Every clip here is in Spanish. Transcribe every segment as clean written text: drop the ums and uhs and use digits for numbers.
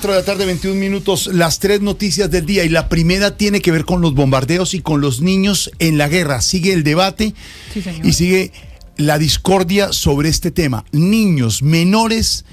4 de la tarde, 21 minutos, las 3 noticias del día, y la primera tiene que ver con los bombardeos y con los niños en la guerra. Sigue el debate, sí, y sigue la discordia sobre este tema, niños menores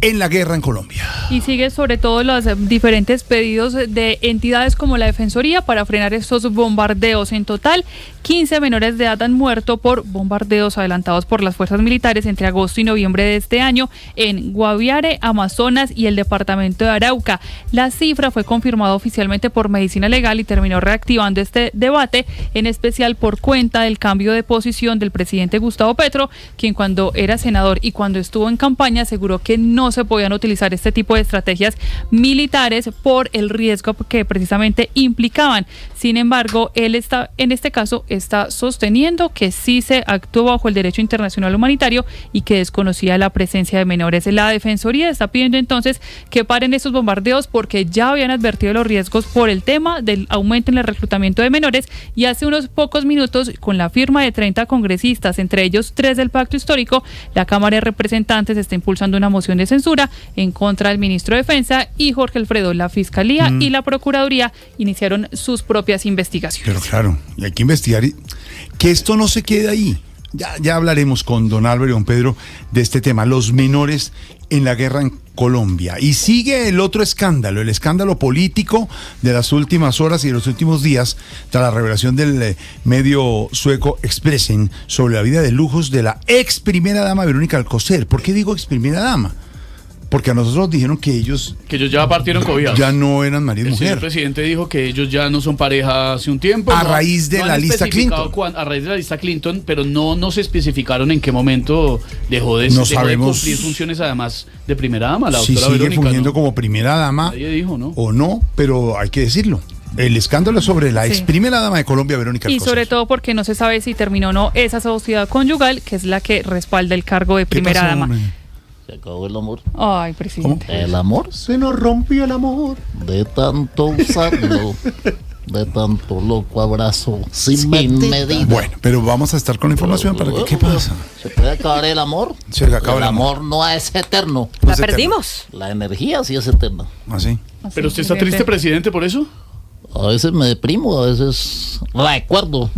en la guerra en Colombia. Y sigue sobre todo los diferentes pedidos de entidades como la Defensoría para frenar estos bombardeos. En total, 15 menores de edad han muerto por bombardeos adelantados por las fuerzas militares entre agosto y noviembre de este año en Guaviare, Amazonas y el departamento de Arauca. La cifra fue confirmada oficialmente por Medicina Legal y terminó reactivando este debate, en especial por cuenta del cambio de posición del presidente Gustavo Petro, quien cuando era senador y cuando estuvo en campaña aseguró que no se podían utilizar este tipo de estrategias militares por el riesgo que precisamente implicaban. Sin embargo, él está, en este caso, está sosteniendo que sí se actuó bajo el derecho internacional humanitario y que desconocía la presencia de menores. La Defensoría está pidiendo entonces que paren estos bombardeos porque ya habían advertido los riesgos por el tema del aumento en el reclutamiento de menores, y hace unos pocos minutos, con la firma de 30 congresistas, entre ellos 3 del Pacto Histórico, la Cámara de Representantes está impulsando una moción de censura en contra del ministro de Defensa y Jorge Alfredo. La Fiscalía y la Procuraduría iniciaron sus propias investigaciones. Pero claro, y hay que investigar que esto no se quede ahí. Ya hablaremos con don Álvaro y don Pedro de este tema, los menores en la guerra en Colombia. Y sigue el otro escándalo, el escándalo político de las últimas horas y de los últimos días, tras la revelación del medio sueco Expressen sobre la vida de lujos de la ex primera dama Verónica Alcocer. ¿Por qué digo ex primera dama? Porque a nosotros nos dijeron que ellos ya partieron cobijados. Ya no eran marido y mujer. El presidente dijo que ellos ya no son pareja hace un tiempo. A raíz de la lista Clinton. A raíz de la lista Clinton, pero no se especificaron en qué momento dejó de cumplir funciones, además de primera dama. La doctora sigue Verónica, fungiendo, ¿no? como primera dama. Nadie dijo, ¿no? O no, pero hay que decirlo. El escándalo sobre la ex primera dama de Colombia, Verónica Alcocer. Y sobre todo porque no se sabe si terminó o no esa sociedad conyugal, que es la que respalda el cargo de primera dama. Se acabó el amor. Ay, presidente. ¿Cómo? El amor. Se nos rompió el amor. De tanto usarlo, de tanto loco abrazo, sin medida. Bueno, pero vamos a estar con la información para que, ¿qué pasa? ¿Se puede acabar el amor? Se acaba el amor no es eterno. ¿La perdimos? La energía sí es eterna. ¿Ah, sí? ¿Pero usted está triste, presidente, por eso? A veces me deprimo, a veces recuerdo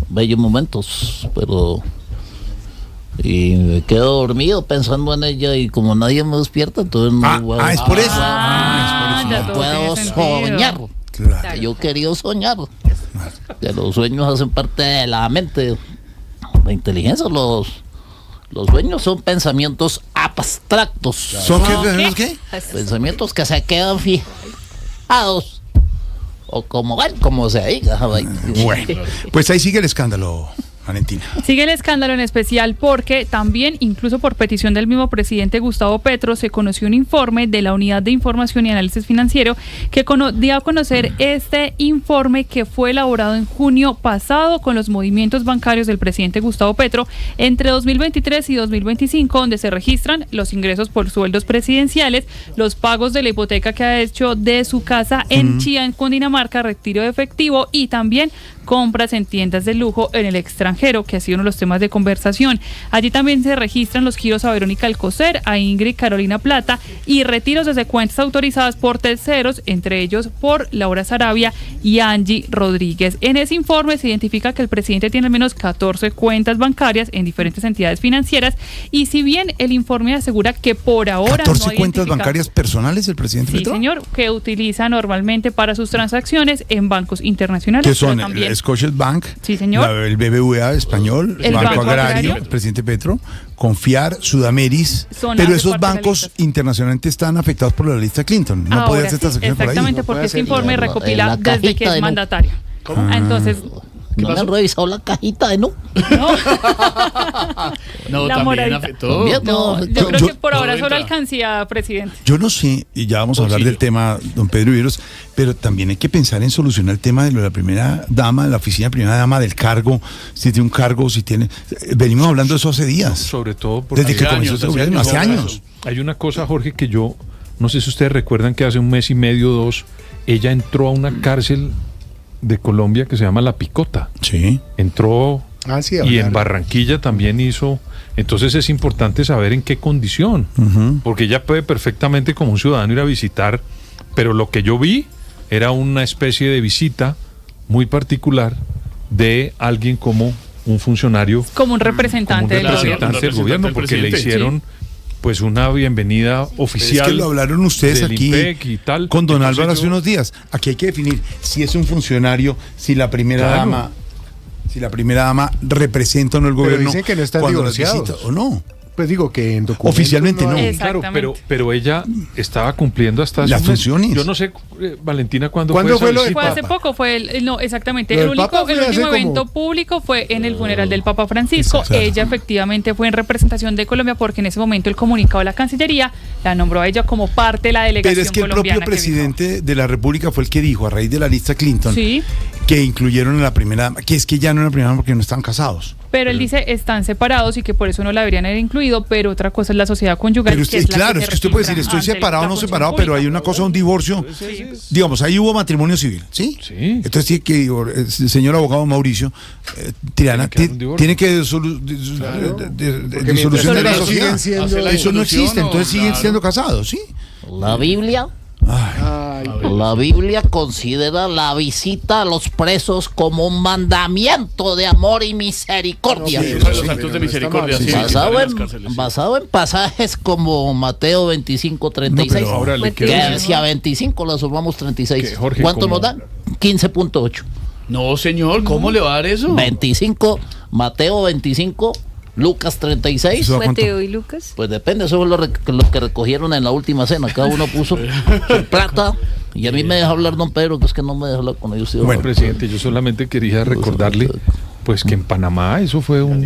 bellos momentos, pero... y me quedo dormido pensando en ella, y como nadie me despierta, entonces no es por eso. No puedo soñar. Claro. Yo quería soñar. Que los sueños hacen parte de la mente, la inteligencia. Los sueños son pensamientos abstractos. ¿Son qué? Pensamientos que se quedan fijados, o como se diga. Bueno, pues ahí sigue el escándalo, Valentina. Sigue el escándalo, en especial porque también, incluso por petición del mismo presidente Gustavo Petro, se conoció un informe de la Unidad de Información y Análisis Financiero que dio a conocer este informe, que fue elaborado en junio pasado con los movimientos bancarios del presidente Gustavo Petro entre 2023 y 2025, donde se registran los ingresos por sueldos presidenciales, los pagos de la hipoteca que ha hecho de su casa en Chía, en Cundinamarca, retiro de efectivo y también compras en tiendas de lujo en el extranjero, que ha sido uno de los temas de conversación. Allí también se registran los giros a Verónica Alcocer, a Ingrid Carolina Plata y retiros desde cuentas autorizadas por terceros, entre ellos por Laura Sarabia y Angie Rodríguez. En ese informe se identifica que el presidente tiene al menos 14 cuentas bancarias en diferentes entidades financieras, y si bien el informe asegura que por ahora 14 cuentas bancarias personales del presidente Sí, Petro. señor, que utiliza normalmente para sus transacciones en bancos internacionales. ¿Qué son? También Scotiabank, sí, señor. El BBVA español, el Banco Agrario, el presidente Petro, Confiar, Sudameris, pero esos bancos internacionalmente están afectados por la lista Clinton. No puede hacer transacciones por ahí. Exactamente, porque este informe recopila desde que es mandatario. Entonces... ¿No me han revisado la cajita de no? No, la también moradita. afectó. Yo creo que por ahora solo alcancía, presidente. Yo no sé, y ya vamos a hablar del tema, don Pedro Viveros, pero también hay que pensar en solucionar el tema de lo de la primera dama, de la oficina de primera dama, del cargo, si tiene un cargo, si tiene... Venimos hablando de eso hace días. Sobre todo porque desde que comenzó este gobierno, hace años. Hay una cosa, Jorge, que yo no sé si ustedes recuerdan que hace un mes y medio, 2, ella entró a una cárcel de Colombia que se llama La Picota. Sí. Entró y en Barranquilla también hizo Entonces es importante saber en qué condición, porque ella puede perfectamente como un ciudadano ir a visitar, pero lo que yo vi era una especie de visita muy particular de alguien como un funcionario, como un representante del del gobierno, porque le hicieron pues una bienvenida oficial. Es que lo hablaron ustedes aquí y tal. con don Álvaro hace unos días. Aquí hay que definir si es un funcionario, si la primera dama, representa o no el gobierno. Pero dicen que no están divorciados o no. Pues digo que en documentos oficialmente no. Claro, pero ella estaba cumpliendo hasta las funciones. Yo no sé, Valentina, ¿cuándo fue lo del Fue hace poco, no, exactamente. El último evento público fue en el funeral del Papa Francisco. Exacto. Ella efectivamente fue en representación de Colombia porque en ese momento el comunicado de la Cancillería la nombró a ella como parte de la delegación colombiana. Pero es que el propio presidente de la República fue el que dijo, a raíz de la lista Clinton, que incluyeron a la primera dama, que es que ya no era la primera dama porque no están casados. Pero él dice están separados y que por eso no la deberían haber incluido, pero otra cosa es la sociedad conyugal. Pero usted, claro, es que usted puede decir estoy separado o no separado, pero hay una cosa, un divorcio. Digamos, ahí hubo matrimonio civil, ¿sí? Sí. Entonces tiene que, el señor abogado Mauricio Tirana, tiene que solucionar la sociedad. Eso no existe, entonces siguen siendo casados, ¿sí? La Biblia. La Biblia considera la visita a los presos como un mandamiento de amor y misericordia. Los actos de misericordia. Basado en pasajes como Mateo 25:36. Que decía 25, la sumamos 36. Jorge, ¿Cuánto nos dan? 15.8. No, señor, ¿cómo le va a dar eso? 25, Mateo 25. Lucas 36. Mateo y Lucas. Pues depende, eso es lo que recogieron en la última cena. Cada uno puso su plata. Y a mí me deja hablar don Pedro, que es que no me deja hablar con ellos. Bueno, presidente, yo solamente quería recordarle pues que en Panamá eso fue un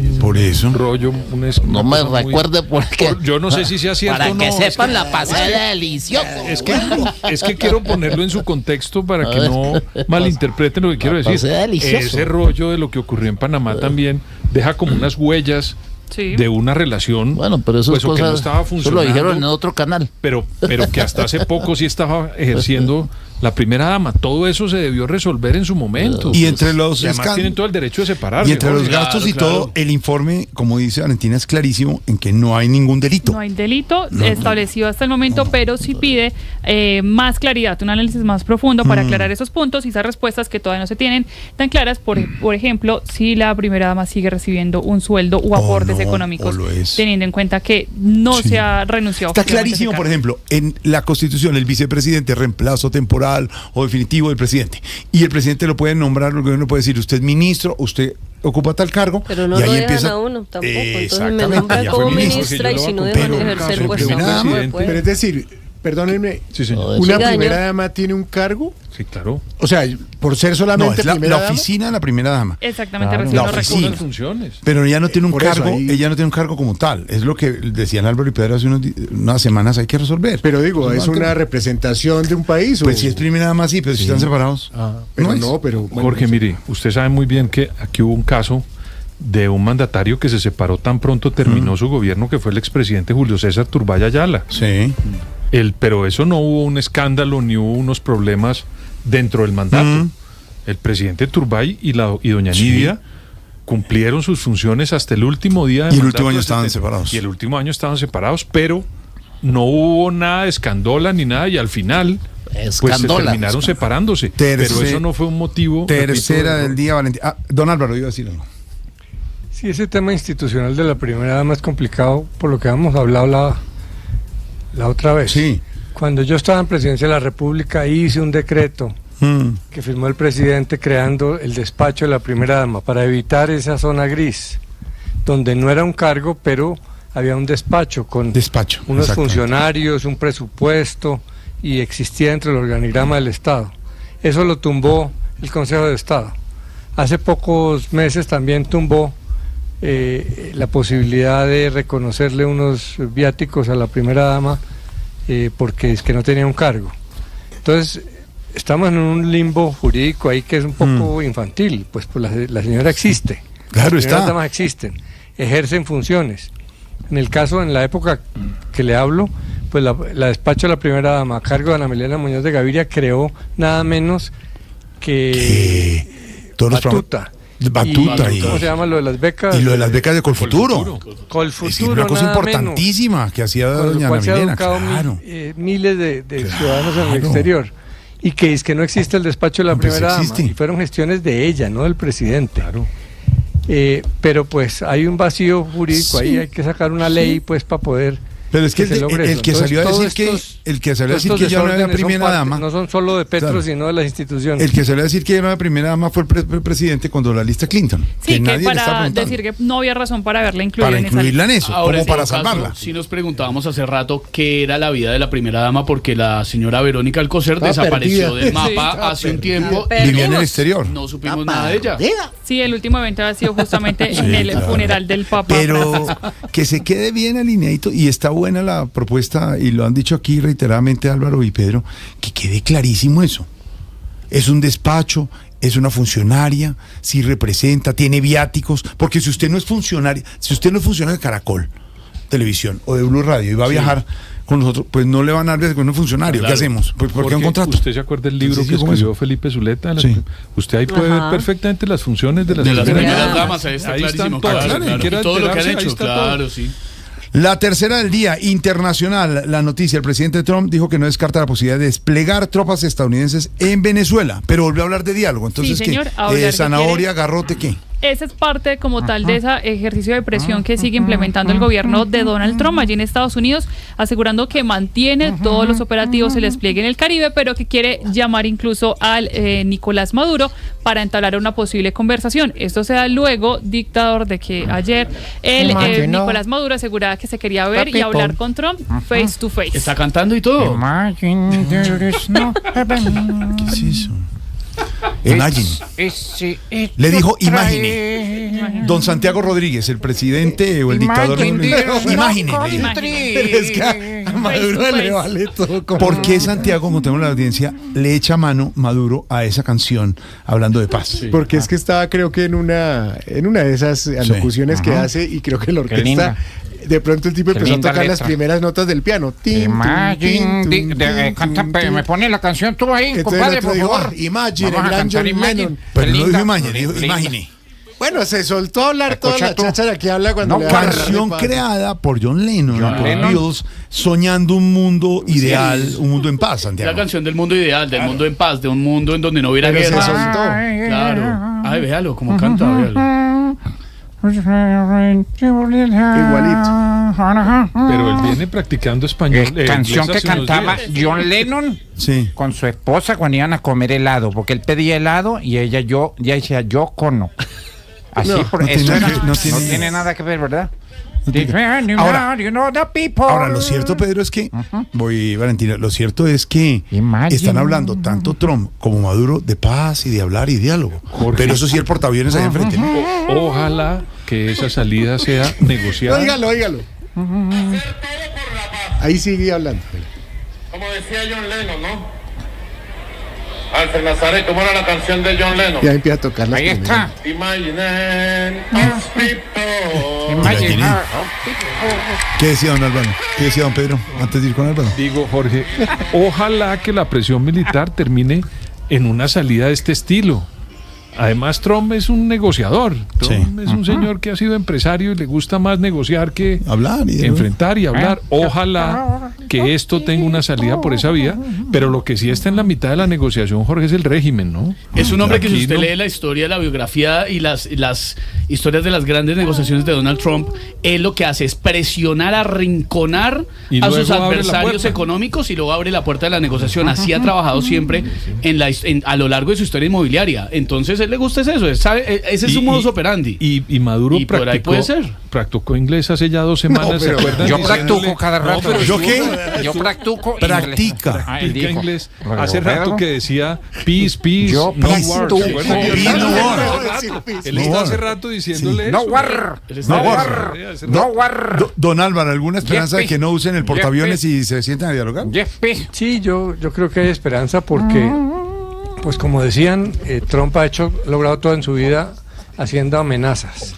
rollo. No me recuerde porque... Yo no sé si sea cierto para o no. que sepan, la pasé delicioso. Es que quiero ponerlo en su contexto para que no malinterpreten lo que quiero decir. Ese rollo de lo que ocurrió en Panamá también deja como unas huellas de una relación, bueno, pero eso pues, que no estaba funcionando. Eso lo dijeron en otro canal. Pero que hasta hace poco sí estaba ejerciendo la primera dama. Todo eso se debió resolver en su momento. Y entre los además tienen todo el derecho de separarse. Y entre los gastos y todo, el informe, como dice Valentina, es clarísimo en que no hay ningún delito. No hay delito establecido hasta el momento, pero sí pide más claridad, un análisis más profundo para aclarar esos puntos y esas respuestas que todavía no se tienen tan claras. Por ejemplo, si la primera dama sigue recibiendo un sueldo o aportes económicos, teniendo en cuenta que no se ha renunciado. Está clarísimo, por ejemplo, en la Constitución, el vicepresidente, reemplazo temporal o definitivo del presidente. Y el presidente lo puede nombrar, el gobierno puede decir, usted es ministro, usted ocupa tal cargo. Pero no y ahí lo dejan empieza a uno tampoco. Entonces me nombran como ministra y si no dejan de ejercer, pues no. Pero es decir, perdónenme, ¿una primera dama tiene un cargo? Sí, claro. O sea, por ser solamente la oficina de la primera dama. Exactamente, recibe los recursos. Funciones. Pero ella no tiene un cargo, ahí... ella no tiene un cargo como tal. Es lo que decían Álvaro y Pedro hace unas semanas, hay que resolver. Pero digo, ¿es una representación de un país? Pues si es primera dama, sí, pero si están separados. Pero Jorge, mire, usted sabe muy bien que aquí hubo un caso de un mandatario que se separó tan pronto terminó su gobierno, que fue el expresidente Julio César Turbay Ayala. Sí. Pero eso no hubo un escándalo ni hubo unos problemas dentro del mandato. El presidente Turbay y doña Nidia cumplieron sus funciones hasta el último día de mandato. Y el último año estaban separados. Y el último año estaban separados, pero no hubo nada de escándola ni nada, y al final pues se terminaron separándose. Pero eso no fue un motivo. Tercera del día, Valentín. Don Álvaro, iba a decir algo. Sí, ese tema institucional de la primera dama es complicado por lo que habíamos hablado la otra vez. Sí. Cuando yo estaba en Presidencia de la República hice un decreto que firmó el presidente creando el despacho de la primera dama para evitar esa zona gris, donde no era un cargo, pero había un despacho con unos funcionarios, un presupuesto, y existía dentro del organigrama del Estado. Eso lo tumbó el Consejo de Estado. Hace pocos meses también tumbó la posibilidad de reconocerle unos viáticos a la primera dama porque es que no tenía un cargo. Entonces estamos en un limbo jurídico ahí que es un poco infantil. Pues la señora existe, claro, las primeras damas existen, ejercen funciones. En la época que le hablo, pues la despacho de la primera dama a cargo de Ana Milena Muñoz de Gaviria creó nada menos que Batuta, Batuta ¿cómo se llama lo de las becas? Y lo de las becas de Colfuturo. Colfuturo, es una cosa importantísima que hacía doña Ana Milena. Claro. Miles de ciudadanos en el exterior. Y que es que no existe el despacho de la primera dama. Y fueron gestiones de ella, no del presidente. Claro. Pero pues hay un vacío jurídico, ahí hay que sacar una ley pues para poder. Pero es que el que salió a decir que ya no era primera dama. No son solo de Petro, sino de las instituciones. El que salió a decir que ya no era primera dama fue el presidente cuando la lista Clinton. Sí, que para decir que no había razón para haberla incluido en eso. Ahora, como para salvarla. Si nos preguntábamos hace rato qué era la vida de la primera dama, porque la señora Verónica Alcocer desapareció del mapa hace un tiempo. Vivía en el exterior. No supimos nada de ella. Sí, el último evento ha sido justamente en el funeral del Papa. Pero que se quede bien alineadito, y está buena la propuesta, y lo han dicho aquí reiteradamente Álvaro y Pedro, que quede clarísimo eso. Es un despacho, es una funcionaria, sí representa, tiene viáticos, porque si usted no es funcionario de Caracol Televisión o de Blue Radio y va a viajar con nosotros, pues no le van a dar con un funcionario. Claro. ¿Qué hacemos? Pues porque un contrato. ¿Usted se acuerda del libro que escribió Felipe Zuleta? Usted ahí puede ver perfectamente las funciones de las primeras damas. Ahí están todas. Claro. Todo lo que han hecho, claro, sí. La tercera del día, internacional, la noticia. El presidente Trump dijo que no descarta la posibilidad de desplegar tropas estadounidenses en Venezuela, pero volvió a hablar de diálogo. Entonces, sí, señor, ¿qué? ¿Zanahoria, garrote, qué? Ese es parte como tal de ese ejercicio de presión que sigue implementando el gobierno de Donald Trump allí en Estados Unidos, asegurando que mantiene todos los operativos, el despliegue en el Caribe, pero que quiere llamar incluso al Nicolás Maduro para entablar una posible conversación. Esto se da luego, dictador, de que ayer Nicolás Maduro aseguraba que se quería ver y hablar con Trump face to face. Está cantando y todo. ¿Qué es eso? Imagine. Le dijo imagine. Don Santiago Rodríguez, el presidente o el dictador. Imagine. Es que a Maduro le vale todo. ¿Por qué Santiago, contemos la audiencia, le echa mano Maduro a esa canción hablando de paz? Sí. Porque es que estaba, creo que en una de esas alocuciones que hace, y creo que la orquesta. De pronto el tipo empezó a tocar las primeras notas del piano. Me pone la canción tú ahí, compadre, por favor. Imagine, el gran John Lennon. Pero no dijo Imagine, dijo Imagine. Bueno, se soltó a hablar toda la cháchara que habla cuando le canción creada por John Lennon, por Beatles, soñando un mundo ideal, un mundo en paz, Santiago. La canción del mundo ideal, del mundo en paz, de un mundo en donde no hubiera guerra. Se soltó. Claro. Ay, véalo, cómo canta, véalo. Igualito. Pero él viene practicando español. Canción que cantaba John Lennon con su esposa cuando iban a comer helado, porque él pedía helado y ella decía yo cono. Así no tiene nada que ver, ¿verdad? Ahora, lo cierto, Pedro, es que Valentina, lo cierto es que están hablando tanto Trump como Maduro de paz y de hablar y diálogo. Jorge. Pero eso sí, el portaaviones ahí enfrente, ¿no? Ojalá que esa salida sea negociada. Óigalo. Ahí sigue hablando. Como decía John Lennon, ¿no? Alfred Nazaret, ¿cómo era la canción de John Lennon? Ya empieza a tocar las Ahí está. Imagine us people. ¿Qué decía don Álvaro? ¿Qué decía don Pedro antes de ir con Álvaro? Digo, Jorge, ojalá que la presión militar termine en una salida de este estilo. Además, Trump es un negociador. Trump es un señor que ha sido empresario y le gusta más negociar que hablar enfrentar y hablar. Ojalá que esto tenga una salida por esa vía, pero lo que sí está en la mitad de la negociación, Jorge, es el régimen, ¿no? Es un hombre que, si usted lee la historia, la biografía y las historias de las grandes negociaciones de Donald Trump, él lo que hace es presionar, arrinconar a sus adversarios económicos y luego abre la puerta de la negociación. Así ha trabajado siempre a lo largo de su historia inmobiliaria. Entonces, él le gusta eso, ese es su modus operandi. Y Maduro practicó inglés hace ya 2 semanas, ¿se acuerdan? Yo practico cada rato. Pero ¿yo qué? Yo practico practica inglés. Hace rato que decía peace, yo no war. Él está hace rato diciéndole no war. Don Álvaro, ¿alguna esperanza de que no usen el portaaviones y se sientan a dialogar? Sí, yo creo que hay esperanza porque, pues como decían, Trump ha logrado todo en su vida haciendo amenazas.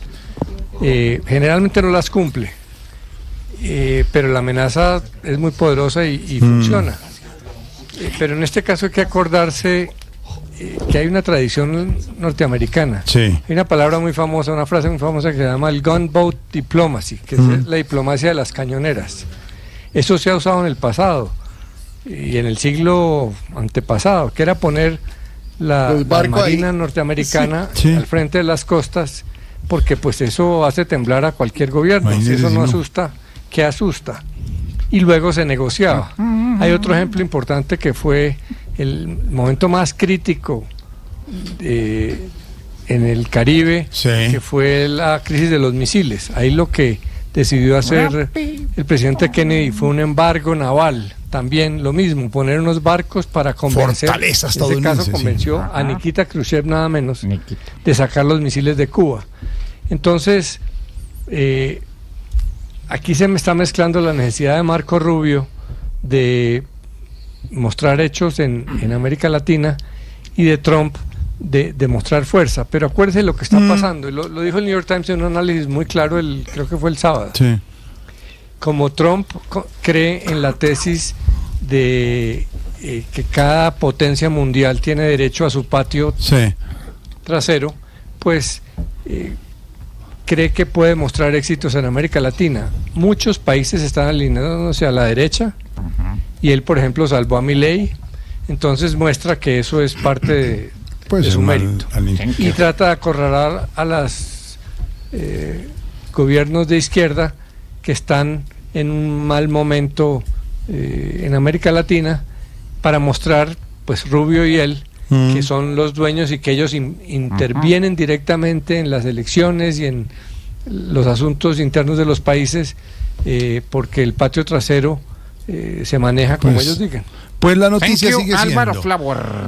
Generalmente no las cumple, pero la amenaza es muy poderosa y funciona. Pero en este caso hay que acordarse que hay una tradición norteamericana. Sí. Hay una palabra muy famosa, una frase muy famosa que se llama el gunboat diplomacy, que es la diplomacia de las cañoneras. Eso se ha usado en el pasado y en el siglo antepasado, que era poner la marina norteamericana al frente de las costas, porque pues eso hace temblar a cualquier gobierno. Si eso no asusta, ¿qué asusta? Y luego se negociaba. Hay otro ejemplo importante que fue el momento más crítico en el Caribe, que fue la crisis de los misiles. Ahí lo que decidió hacer el presidente Kennedy fue un embargo naval. También lo mismo, poner unos barcos para convencer. En este caso convenció a Nikita Khrushchev nada menos de sacar los misiles de Cuba. Entonces, aquí se me está mezclando la necesidad de Marco Rubio de mostrar hechos en América Latina y de Trump de mostrar fuerza. Pero acuérdese lo que está pasando, y lo dijo el New York Times en un análisis muy claro, creo que fue el sábado. Sí. Como Trump cree en la tesis de que cada potencia mundial tiene derecho a su patio trasero, pues cree que puede mostrar éxitos en América Latina. Muchos países están alineándose a la derecha, y él, por ejemplo, salvó a Milei, entonces muestra que eso es parte de su mérito. Y trata de acorralar a los gobiernos de izquierda que están en un mal momento en América Latina, para mostrar, pues Rubio y él, que son los dueños y que ellos intervienen directamente en las elecciones y en los asuntos internos de los países, porque el patio trasero se maneja como ellos digan. Pues la noticia sigue siendo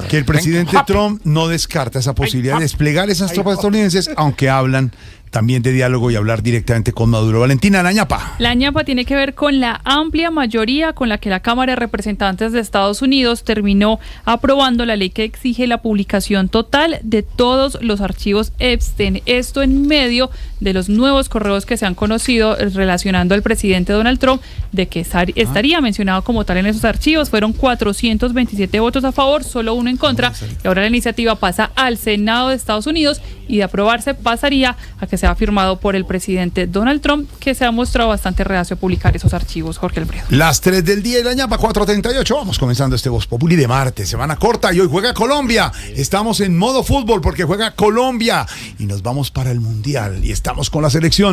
que el presidente Trump no descarta esa posibilidad de desplegar esas tropas estadounidenses, aunque hablan también de diálogo y hablar directamente con Maduro. Valentina, la ñapa. La ñapa tiene que ver con la amplia mayoría con la que la Cámara de Representantes de Estados Unidos terminó aprobando la ley que exige la publicación total de todos los archivos Epstein. Esto en medio de los nuevos correos que se han conocido relacionando al presidente Donald Trump de que estaría mencionado como tal en esos archivos. Fueron 427 votos a favor, solo uno en contra. Y ahora la iniciativa pasa al Senado de Estados Unidos y de aprobarse pasaría a que sea firmado por el presidente Donald Trump, que se ha mostrado bastante reacio a publicar esos archivos. Jorge Alfredo. Las 3 del día y la ñapa, 4:38. Vamos comenzando este Voz Populi de martes, semana corta, y hoy juega Colombia. Estamos en modo fútbol porque juega Colombia y nos vamos para el Mundial y estamos con la selección.